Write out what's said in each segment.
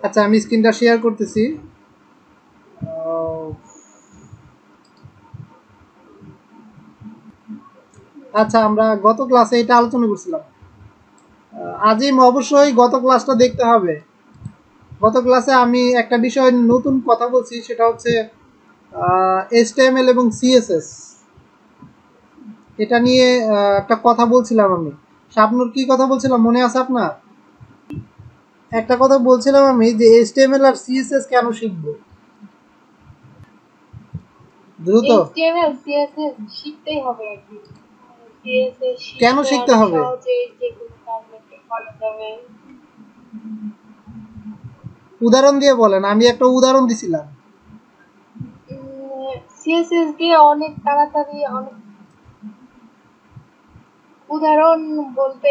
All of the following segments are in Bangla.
আচ্ছা আমি স্ক্রিনটা শেয়ার করতেছি। আচ্ছা আমরা গত ক্লাসে এটা আলোচনা করছিলাম। আজিম অবশ্যই গত ক্লাসটা দেখতে হবে। গত ক্লাসে আমি একটা বিষয় নতুন কথা বলছি, সেটা হচ্ছে HTML এবং CSS। এটা নিয়ে একটা কথা বলছিলাম আমি। শাবনুর কি কথা বলছিলাম মনে আছে আপনার? একটা কথা বলছিলাম আমি যে HTML আর CSS কেন শিখবো দ্রুত। HTML CSS শিখতেই হবে একদিন। CSS কেন শিখতে হবে? সহজে যে কোনো কাজ করা যাবে। উদাহরণ দিয়ে বলেন, আমি একটা উদাহরণ দিছিলাম। CSS দিয়ে অনেক তাড়াতাড়ি অনেক উদাহরণ বলতে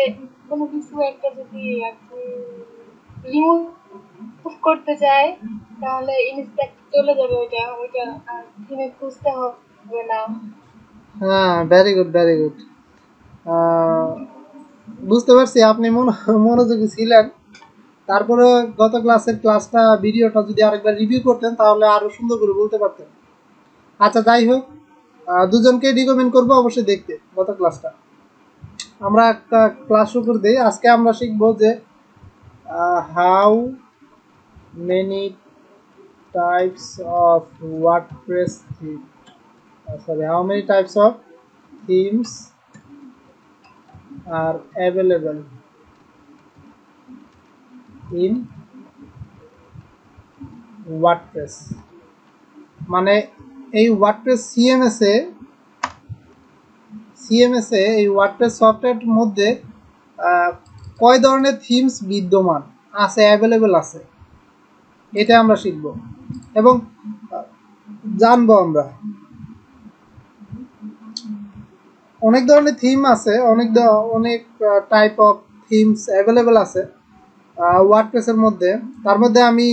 কোনো কিছু একটা যদি আপনি রিমুভ করতে চাই তাহলে ইনস্ট্যাক্ট চলে যাবে ওইটা আর থিমে খুঁজতে হবে না। হ্যাঁ, ভেরি গুড ভেরি গুড। বুঝতে পারছি আপনি মনোযোগী ছিলেন। তারপরে গত ক্লাসটা ভিডিওটা যদি আরেকবার রিভিউ করতেন তাহলে আরো সুন্দর করে বলতে পারতেন। আচ্ছা যাই হোক, দুজনকে রিকমেন্ড করবো অবশ্যই দেখতে গত ক্লাসটা। আমরা একটা ক্লাস শুরু করে দিই। আজকে আমরা শিখবো যে how many types of WordPress theme, sorry how many types of themes R available in WordPress. মানে এই ওয়ার্ডপ্রেস সিএমএস এ এই ওয়ার্ডপ্রেস সফটওয়্যারটির মধ্যে কয় ধরনের থিমস বিদ্যমান আছে, অ্যাভেলেবল আছে, এটা আমরা শিখব এবং জানবো। আমরা অনেক ধরনের থিম আছে, অনেক টাইপ অফ থিমস অ্যাভেলেবল আছে ওয়ার্ডপ্রেসের মধ্যে। তার মধ্যে আমি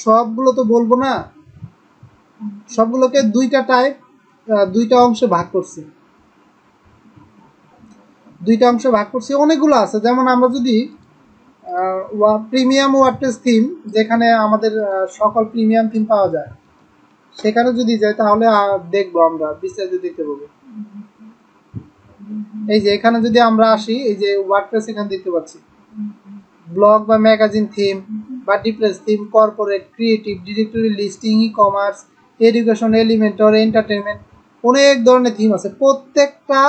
সবগুলো তো বলবো না, সবগুলোকে দুইটা অংশে ভাগ করছি। অনেকগুলো আছে। যেমন আমরা যদি প্রিমিয়াম ওয়ার্ডপ্রেস থিম, যেখানে আমাদের সকল প্রিমিয়াম থিম পাওয়া যায়, সেখানে যদি যাই তাহলে দেখবো, আমরা বিস্তারিত দেখতে পাবো। এই যে এখানে যদি আমরা আসি, এই যে ওয়ার্ডপ্রেস এখানে দেখতে পাচ্ছি ব্লগ বা ম্যাগাজিন থিম বা depress theme, corporate, creative, directory listing, e commerce, education, Elementor, entertainment, অনেক ধরনের থিম আছে। প্রত্যেকটা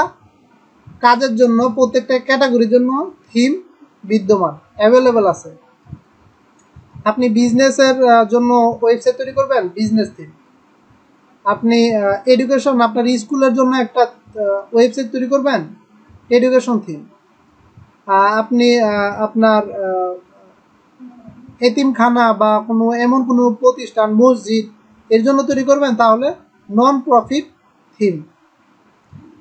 কাজের জন্য, প্রত্যেকটা ক্যাটাগরির জন্য থিম বিদ্যমান, অ্যাভেলেবল আছে। আপনি বিজনেসের জন্য ওয়েবসাইট তৈরি করবেন, বিজনেস থিম। আপনি এডুকেশন, আপনার স্কুলের জন্য একটা ওয়েবসাইট তৈরি করবেন, এডুকেশন থিম। আপনি আপনার এতিমখানা বা এমন কোনো প্রতিষ্ঠান, মসজিদ, এর জন্য তৈরি করবেন, তাহলে নন প্রফিট থিম।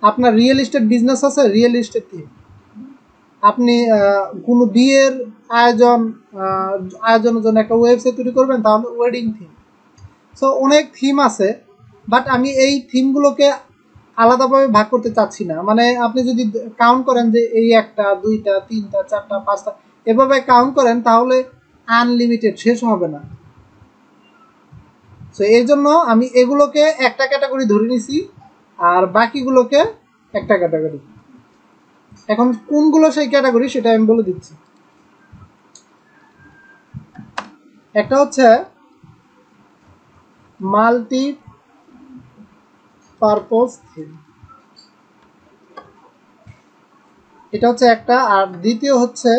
আপনার রিয়েল এস্টেট বিজনেস আছে, রিয়েল এস্টেট থিম। আপনি কোনো বিয়ের আয়োজনের জন্য একটা ওয়েবসাইট তৈরি করবেন, তাহলে ওয়েডিং থিম। সো অনেক থিম আছে, বাট আমি এই থিমগুলোকে আলাদাভাবে ভাগ করতে চাচ্ছি না। মানে আপনি যদি কাউন্ট করেন যে এই একটা, দুইটা, তিনটা, চারটা, পাঁচটা, এভাবে কাউন্ট করেন, তাহলে আনলিমিটেড, শেষ হবে না। সো এই জন্য আমি এগুলোকে একটা ক্যাটাগরি ধরে নিছি, আর বাকিগুলোকে একটা ক্যাটাগরি। এখন কোনগুলো সেই ক্যাটাগরি সেটা আমি বলে দিচ্ছি। একটা হচ্ছে মাল্টি পারপোজ থিম, এটা হচ্ছে একটা। আর দ্বিতীয় হচ্ছে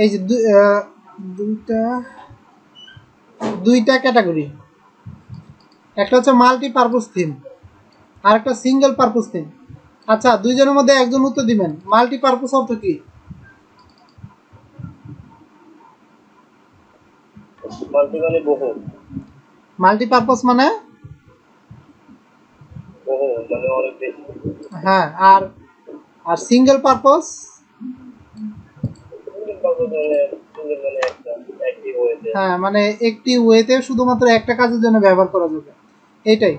এই যে দুইটা ক্যাটাগরি, একটা হচ্ছে মাল্টি পারপোজ থিম আর একটা সিঙ্গেল পারপোজ থিম। আচ্ছা, দুইজনের মধ্যে একজন উত্তর দিবেন, মাল্টি পারপোজ অর্থ কি? মাল্টি পারপোজ মানে হ্যাঁ, আর আর সিঙ্গেল পারপোজ হ্যাঁ, মানে একটি ওয়েতে শুধুমাত্র একটা কাজের জন্য ব্যবহার করা যাবে, এটাই।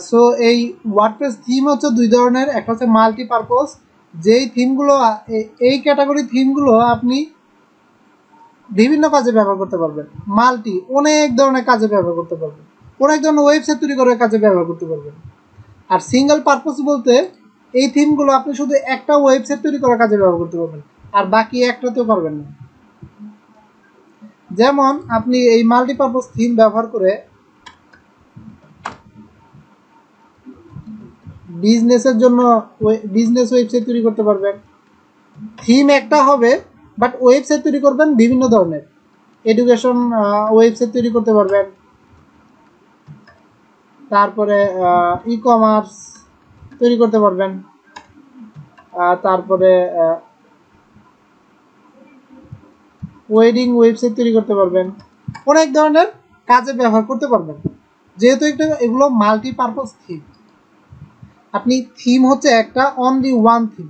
সো এই ওয়ার্ডপ্রেস থিম হচ্ছে দুই ধরনের, একটা হচ্ছে মাল্টিপারপোজ, যেই থিমগুলো এই ক্যাটাগরি থিমগুলো আপনি বিভিন্ন কাজে ব্যবহার করতে পারবেন। মাল্টি অনেক ধরনের কাজে ব্যবহার করতে পারবেন, অনেক ধরনের ওয়েবসাইট তৈরি করার কাজে ব্যবহার করতে পারবেন। আর সিঙ্গেল পারপোজ বলতে এই থিমগুলো আপনি শুধু একটা ওয়েবসাইট তৈরি করার কাজে ব্যবহার করতে পারবেন, আর বাকি একটাতেও পারবেন না। যেমন আপনি এই মাল্টিপারপোজ থিম ব্যবহার করে বিজনেসের জন্য বিজনেস ওয়েবসাইট তৈরি করতে পারবেন। থিম একটা হবে বাট ওয়েবসাইট তৈরি করবেন বিভিন্ন ধরনের, এডুকেশন ওয়েবসাইট তৈরি করতে পারবেন, তারপরে ই কমার্স তৈরি করতে পারবেন, তারপরে ওয়েডিং ওয়েবসাইট তৈরি করতে পারবেন, অনেক ধরনের কাজে ব্যবহার করতে পারবেন, যেহেতু এগুলো মাল্টিপারপোজ থিম। আপনি থিম হচ্ছে একটা only one theme,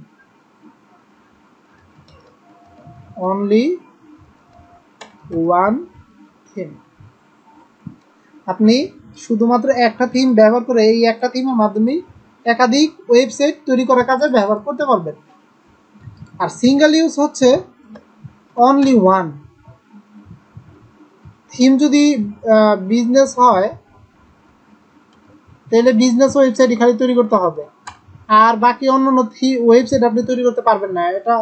only one theme. আপনি শুধুমাত্র একটা থিম ব্যবহার করে এই একটা থিমের মাধ্যমে একাধিক ওয়েবসাইট তৈরি করার কাজে ব্যবহার করতে পারবেন। আর সিঙ্গেল ইউজ হচ্ছে অনলি ওয়ান থিম। যদি বিজনেস হয় তাহলে বিজনেস ওয়েবসাইট খালি তৈরি করতে হবে, আর বাকি অন্যান্য ওয়েবসাইট আপনি তৈরি করতে পারবেন না। এটা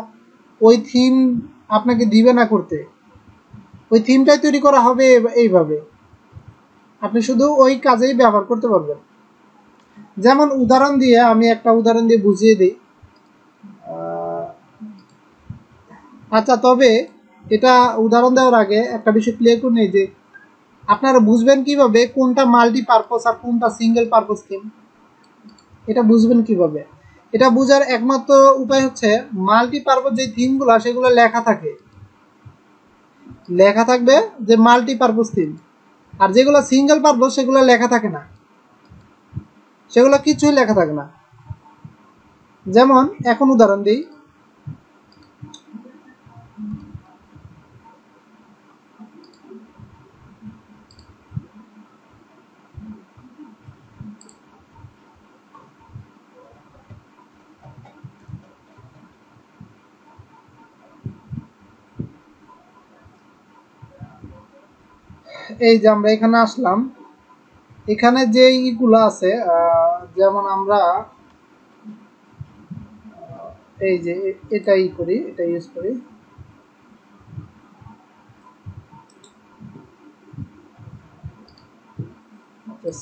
ওই থিম আপনাকে দিবে না করতে, ওই থিমটাই তৈরি করা হবে এইভাবে, আপনি শুধু ওই কাজেই ব্যবহার করতে পারবেন। যেমন উদাহরণ দিয়ে আমি একটা উদাহরণ দিয়ে বুঝিয়ে দিই। আচ্ছা, তবে এটা উদাহরণ দেওয়ার আগে একটা বিষয় ক্লিয়ার করে নেই যে আপনারা বুঝবেন কিভাবে কোনটা মাল্টিপারপোজ আর কোনটা সিঙ্গেল পারপোজ থিম। এটা বুঝবেন কিভাবে? এটা বোঝার একমাত্র উপায় হচ্ছে মাল্টিপারপোজ যে থিমগুলো সেগুলো লেখা থাকবে যে মাল্টিপারপোজ থিম, আর যেগুলো সিঙ্গেল পারপোজ সেগুলো লেখা থাকে না, সেগুলো কিছুই লেখা থাকে না। যেমন এখন উদাহরণ দিই, এই যে আমরা এখানে আসলাম, এখানে যে ইগুলো আছে যেমন আমরা এই যে এটা করি, এটা ইউজ করি।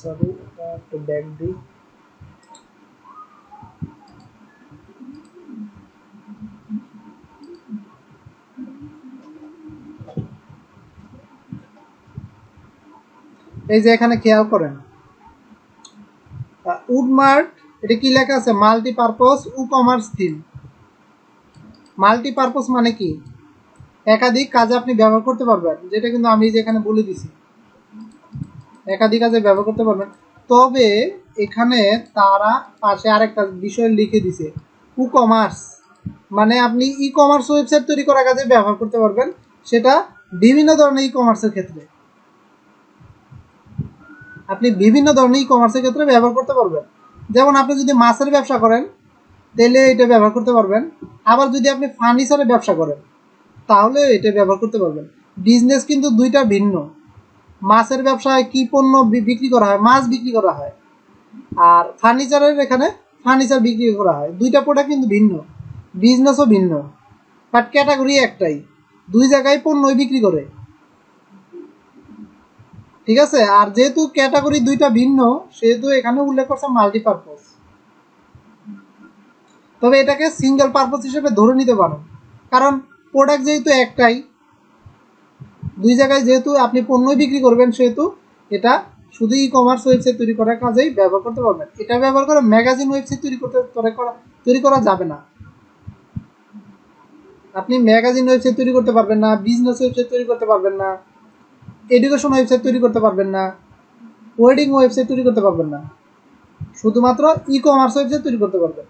সরি, এটা একটু ব্যাক দিই। এই যে এখানে খেয়াল করেন উডমার্ট, এটা কি লেখা আছে? মাল্টিপারপোজ ই কমার্স থিম। মাল্টিপারপোজ মানে কি? একাধিক কাজে আপনি ব্যবহার করতে পারবেন, যেটা কিন্তু আমি যেখানে বলে দিছি একাধিক কাজে ব্যবহার করতে পারবেন। তবে এখানে তারা পাশে আরেকটা বিষয় লিখে দিছে, ই কমার্স মানে আপনি ই কমার্স ওয়েবসাইট তৈরি করার কাজে ব্যবহার করতে পারবেন, সেটা বিভিন্ন ধরনের ই কমার্সের ক্ষেত্রে। আপনি বিভিন্ন ধরনের ই কমার্সের ক্ষেত্রে ব্যবহার করতে পারবেন। যেমন আপনি যদি মাছের ব্যবসা করেন তাহলে এটা ব্যবহার করতে পারবেন, আবার যদি আপনি ফার্নিচারের ব্যবসা করেন তাহলে এটা ব্যবহার করতে পারবেন। বিজনেস কিন্তু দুইটা ভিন্ন। মাছের ব্যবসায় কি পণ্য বিক্রি করা হয়? মাছ বিক্রি করা হয়। আর ফার্নিচারের এখানে ফার্নিচার বিক্রি করা হয়। দুইটা প্রোডাক্ট কিন্তু ভিন্ন, বিজনেসও ভিন্ন, বাট ক্যাটাগরি একটাই, দুই জায়গায় পণ্যই বিক্রি করে। ঠিক আছে? আর যেহেতু ক্যাটাগরি দুইটা ভিন্ন সেহেতু এখানে উল্লেখ করছে মাল্টিপারপোজ। তবে এটাকে সিঙ্গেল পারপোজ হিসেবে ধরে নিতে পারেন, কারণ প্রোডাক্ট যেহেতু একটাই, দুই জায়গায় যেহেতু আপনি পণ্যই বিক্রি করবেন সেহেতু এটা শুধু ই কমার্স ওয়েবসাইট তৈরি করার কাজেই ব্যবহার করতে পারবেন। এটা ব্যবহার করে ম্যাগাজিন ওয়েবসাইট তৈরি করা যাবে না। আপনি ম্যাগাজিন ওয়েবসাইট তৈরি করতে পারবেন না, বিজনেস ওয়েবসাইট তৈরি করতে পারবেন না, এডুকেশন ওয়েবসাইট তৈরি করতে পারবেন না, ওয়েডিং ওয়েবসাইট তৈরি করতে পারবেন না, শুধুমাত্র ই কমার্স ওয়েবসাইট তৈরি করতে পারবেন।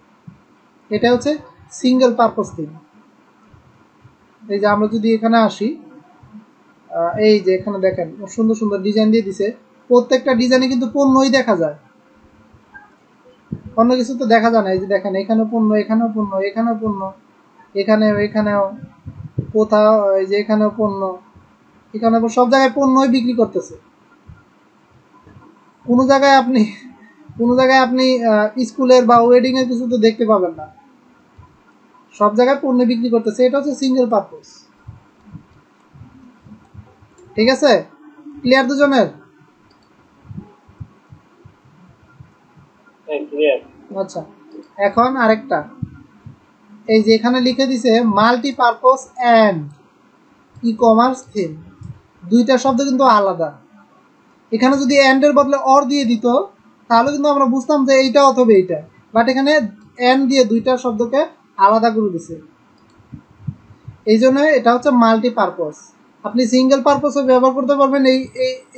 এটা হচ্ছে সিঙ্গেল পারপোজ থিম। এই যে আমরা যদি এখানে আসি, এই যে এখানে দেখেন সুন্দর সুন্দর ডিজাইন দিয়ে দিছে, প্রত্যেকটা ডিজাইনে কিন্তু পণ্যই দেখা যায়। অন্য কিছু তো দেখা যায় না। এই যে দেখেন এখানেও পণ্য, এখানেও পণ্য, এখানেও পণ্য, এখানেও এখানেও কোথাও এই যে এখানেও পণ্য, এখানে সব জায়গায় পণ্যই বিক্রি করতেছে। কোনো জায়গায় আপনি স্কুলের বা ওয়েডিং এর কিছু তো দেখতে পাবেন না, সব জায়গায় পণ্য বিক্রি করতেছে। এটা হচ্ছে সিঙ্গেল পারপোজ। ঠিক আছে, ক্লিয়ার দুজনের? আচ্ছা, এখন আরেকটা, এই যে এখানে লিখে দিছে multipurpose and e commerce theme, দুইটা শব্দ কিন্তু আলাদা। এখানে যদি এন্ড এর বদলে অর দিয়ে দিত তাহলে কিন্তু আমরা বুঝতাম যে এইটা অথবা এইটা, বাট এখানে এন্ড দিয়ে দুইটা শব্দকে আলাদা করে দিছে। এই জন্য এটা হচ্ছে মাল্টিপারপোজ। আপনি সিঙ্গেল পারপোজও ব্যবহার করতে পারবেন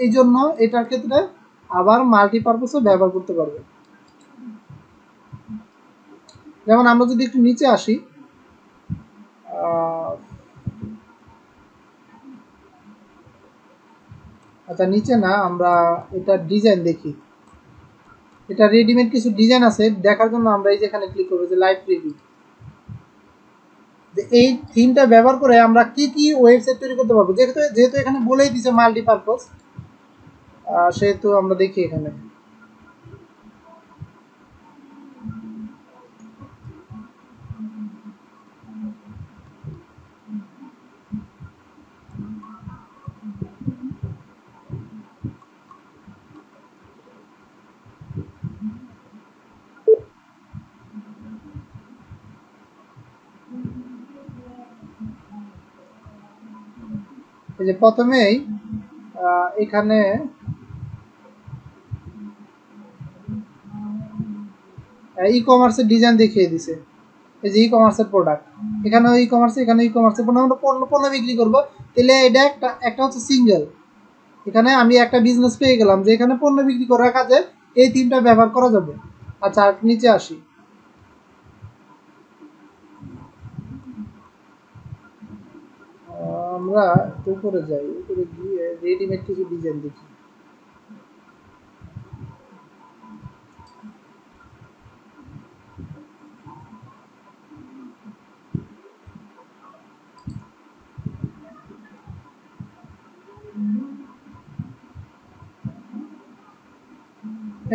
এই জন্য এটার ক্ষেত্রে, আবার মাল্টিপারপোজও ব্যবহার করতে পারবেন। যেমন আমরা যদি একটু নিচে আসি, আচ্ছা নিচে না, আমরা এটা ডিজাইন দেখি। এটা রেডিমেড কিছু ডিজাইন আছে, দেখার জন্য আমরা এই যে এখানে ক্লিক করবো যে লাইভ প্রিভিউ। যে এই থিমটা ব্যবহার করে আমরা কি কি ওয়েবসাইট তৈরি করতে পারবো, যেহেতু এখানে বলেই দিছে মাল্টিপারপোজ, সেহেতু আমরা দেখি এখানে। এই যে প্রথমেই এখানে ই কমার্সের ডিজাইন দেখিয়ে দিছে। এই যে ই কমার্সের প্রোডাক্ট, এখানেও ই কমার্স, এখানে ই কমার্সের পণ্য, আমরা পণ্য বিক্রি করবো। তাহলে এটা একটা হচ্ছে সিঙ্গেল। এখানে আমি একটা বিজনেস পেয়ে গেলাম যে এখানে পণ্য বিক্রি করার কাজে এই থিমটা ব্যবহার করা যাবে। আচ্ছা, আর নিচে আসি, আমরা উপরে যাই, উপরে গিয়ে রেডিমেড কিছু ডিজাইন দেখি।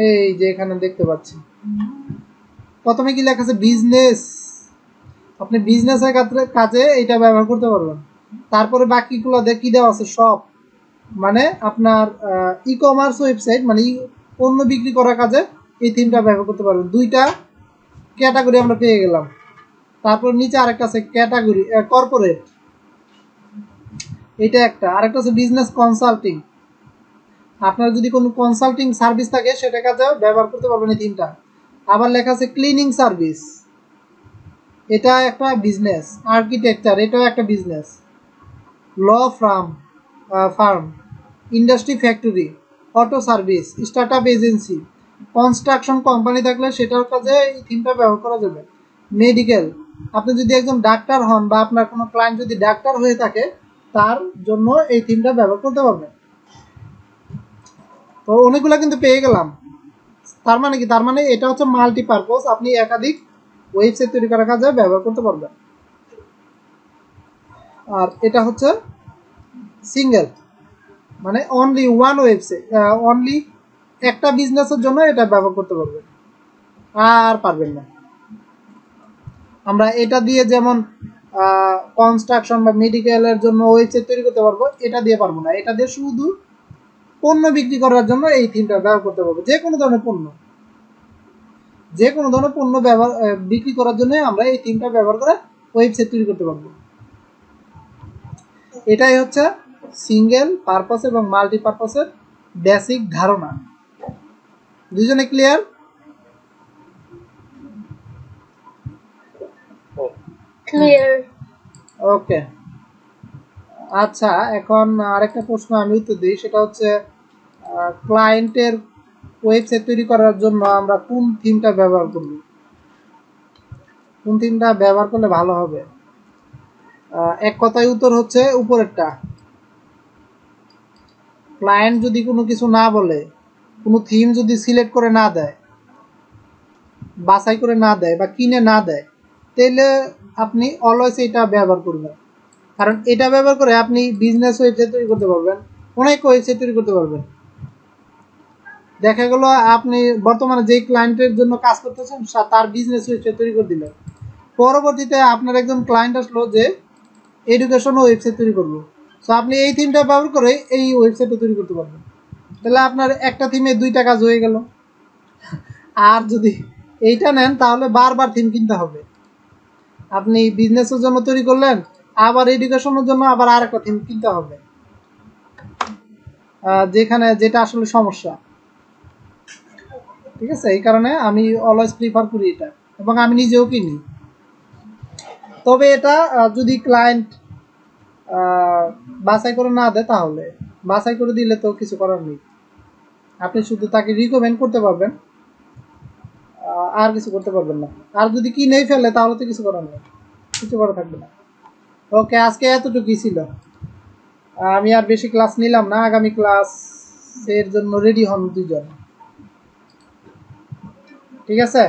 এই যে এখানে দেখতে পাচ্ছি প্রথমে কি লেখা আছে বিজনেস। আপনি বিজনেসের কাজে এটা ব্যবহার করতে পারবেন। তারপরে বাকিগুলো কি দেওয়া আছে সব, মানে আপনার ই কমার্স ওয়েবসাইট, মানে পণ্য বিক্রি করার কাজে এই থিমটা ব্যবহার করতে পারবেন। দুইটা ক্যাটাগরি আমরা পেয়ে গেলাম। তারপর নিচে আরেকটা আছে ক্যাটাগরি কর্পোরেট, এটা একটা। আরেকটা আছে বিজনেস কনসাল্টিং, আপনার যদি কোনো কনসাল্টিং সার্ভিস থাকে সেটা কাজে ব্যবহার করতে পারবেন এই থিমটা। আবার লেখা আছে ক্লিনিং সার্ভিস, এটা একটা বিজনেস। আর্কিটেকচার, এটাও একটা business. Law firm, industry factory, auto service, startup agency, construction company থাকলে সেটার কাজে এই থিমটা ব্যবহার করা যাবে। মেডিকেল, আপনি যদি একজন ডাক্তার হন বা আপনার কোনো ক্লায়েন্ট যদি ডাক্তার হয়ে থাকে তার জন্য এই থিমটা ব্যবহার করতে পারবেন। তো অনেকগুলো কিন্তু পেয়ে গেলাম। তার মানে কি, তার মানে এটা হচ্ছে মাল্টিপারপোজ, আপনি একাধিক ওয়েবসাইট তৈরি করার কাজে ব্যবহার করতে পারবেন। আর এটা হচ্ছে সিঙ্গেল, মানে অনলি ওয়ান ওয়েবসাইট, অনলি একটা বিজনেসের জন্য এটা ব্যবহার করতে পারবেন, আর পারবেন না। আমরা এটা দিয়ে যেমন কনস্ট্রাকশন বা মেডিকেলের জন্য ওয়েবসাইট তৈরি করতে পারবো, এটা দিয়ে পারবো না। এটা দিয়ে শুধু পণ্য বিক্রি করার জন্য এই থিমটা ব্যবহার করতে পারবো। যে কোনো ধরনের পণ্য ব্যবহার বিক্রি করার জন্য আমরা এই থিমটা ব্যবহার করে ওয়েবসাইট তৈরি করতে পারবো। এটাই হচ্ছে সিঙ্গেল পারপাস এবং মাল্টিপারপাসের বেসিক ধারণা। দুজনে ক্লিয়ার? ক্লিয়ার। ওকে, আচ্ছা এখন আরেকটা প্রশ্ন আমি উত্তর দিই, সেটা হচ্ছে ক্লায়েন্টের ওয়েবসাইট তৈরি করার জন্য আমরা কোন থিমটা ব্যবহার করব, কোন থিমটা ব্যবহার করলে ভালো হবে? এক কথায় উত্তর হচ্ছে উপরেরটা। ক্লায়েন্ট যদি কোনো কিছু না বলে, কোনো থিম যদি সিলেক্ট করে না দেয়, বাছাই করে না দেয় বা কিনে না দেয়, তাহলে আপনি অলওয়েজ এটা ব্যবহার করবেন। কারণ এটা ব্যবহার করে আপনি বিজনেস ওয়েবসাইট তৈরি করতে পারবেন, অনেক ওয়েবসাইট তৈরি করতে পারবেন। দেখা গেল আপনি বর্তমানে যেই ক্লায়েন্টের জন্য কাজ করতেছেন তার বিজনেস ওয়েবসাইট তৈরি করে দিলেন, পরবর্তীতে আপনার একজন ক্লায়েন্ট আসলো যে এডুকেশন ওয়েবসাইট তৈরি করবো, সো আপনি এই থিমটা ব্যবহার করে এই ওয়েবসাইটটা তৈরি করতে পারবেন। তাহলে আপনার একটা থিমে 2টা কাজ হয়ে গেল। আর যদি এইটা নেন তাহলে বারবার থিম কিনতে হবে। আপনি বিজনেসের জন্য তৈরি করলেন, আবার এডুকেশনের জন্য আবার আর একটা থিম কিনতে হবে, যেখানে যেটা আসলে সমস্যা। ঠিক আছে, এই কারণে আমি অলওয়েজ প্রিফার করি এটা, এবং আমি নিজেও কিনি। তবে এটা যদি ক্লায়েন্ট বাছাই করে না দেয়, তাহলে বাছাই করে দিলে তো কিছু করার নেই, আপনি শুধু তাকে রিকমেন্ড করতে পারবেন, আর কিছু করতে পারবেন না। আর যদি কিনেই ফেলে তাহলে তো কিছু করার নেই, কিছু করা থাকবে না। ওকে, আজকে এতটুকুই ছিল। আমি আর বেশি ক্লাস নিলাম না, আগামী ক্লাসের জন্য রেডি হন দুজন। ঠিক আছে।